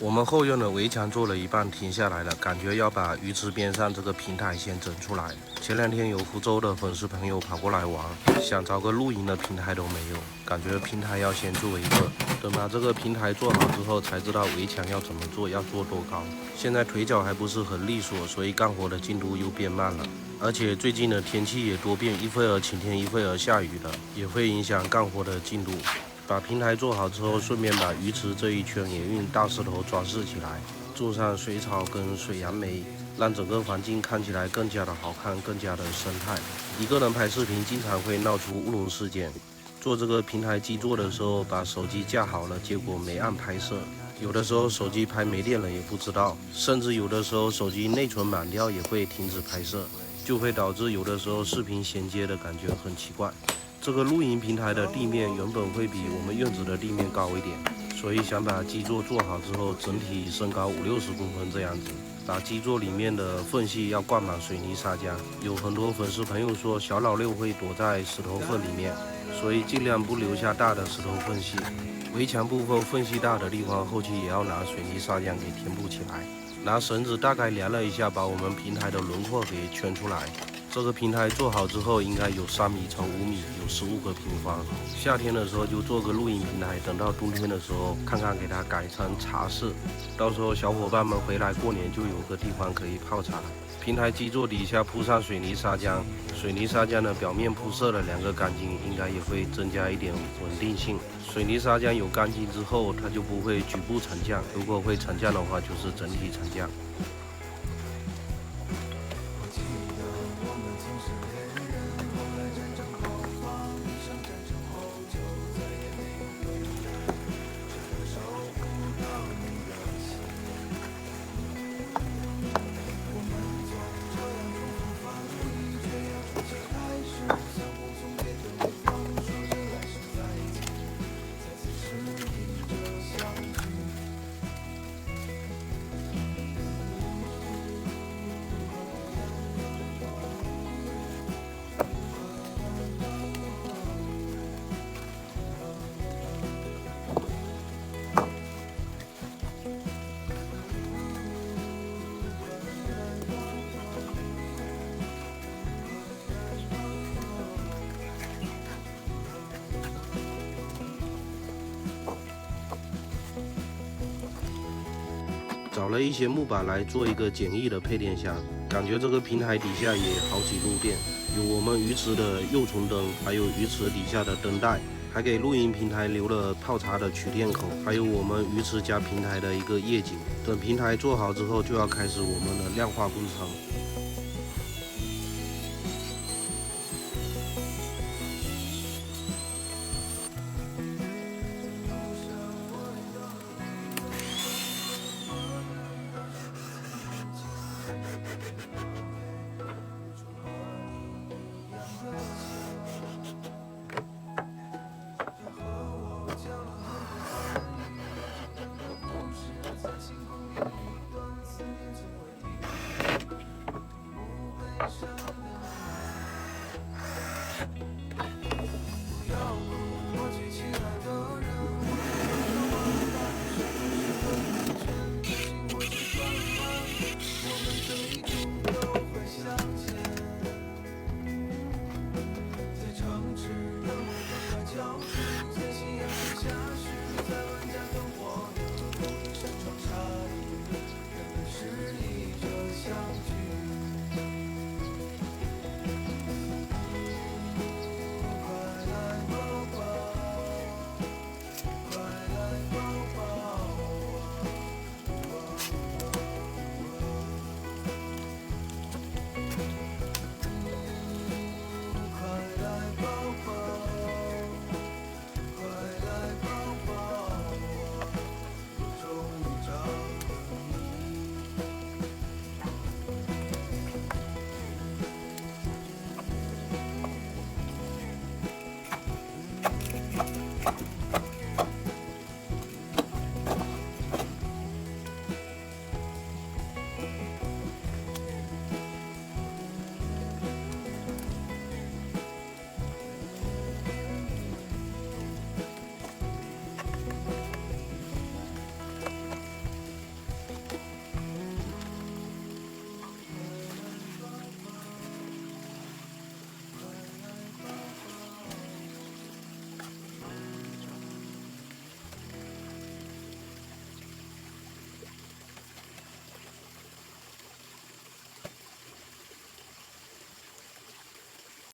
我们后院的围墙做了一半，停下来了，感觉要把鱼池边上这个平台先整出来。前2天有福州的粉丝朋友跑过来玩，想找个露营的平台都没有，感觉平台要先做一个。等把这个平台做好之后，才知道围墙要怎么做，要做多高。现在腿脚还不是很利索，所以干活的进度又变慢了。而且最近的天气也多变，一会儿晴天，一会儿下雨的，也会影响干活的进度。把平台做好之后，顺便把鱼池这一圈也用大石头装饰起来，种上水草跟水杨梅，让整个环境看起来更加的好看，更加的生态。一个人拍视频经常会闹出乌龙事件。做这个平台基座的时候，把手机架好了，结果没按拍摄。有的时候手机拍没电了也不知道，甚至有的时候手机内存满掉也会停止拍摄，就会导致有的时候视频衔接的感觉很奇怪。这个露营平台的地面原本会比我们院子的地面高一点，所以想把基座做好之后，整体身高50-60公分这样子。把基座里面的缝隙要灌满水泥砂浆。有很多粉丝朋友说小老六会躲在石头缝里面，所以尽量不留下大的石头缝隙。围墙部分缝隙大的地方，后期也要拿水泥砂浆给填补起来。拿绳子大概量了一下，把我们平台的轮廓给圈出来。这个平台做好之后，应该有3米乘5米，有15个平方。夏天的时候就做个露营平台，等到冬天的时候，看看给它改成茶室，到时候小伙伴们回来过年就有个地方可以泡茶。平台基座底下铺上水泥砂浆，水泥砂浆的表面铺设了2个钢筋，应该也会增加一点稳定性。水泥砂浆有钢筋之后，它就不会局部沉降，如果会沉降的话，就是整体沉降。找了一些木板来做一个简易的配电箱，感觉这个平台底下也好几路电，有我们鱼池的幼虫灯，还有鱼池底下的灯带，还给露营平台留了泡茶的取电口，还有我们鱼池加平台的一个夜景。等平台做好之后，就要开始我们的亮化工程。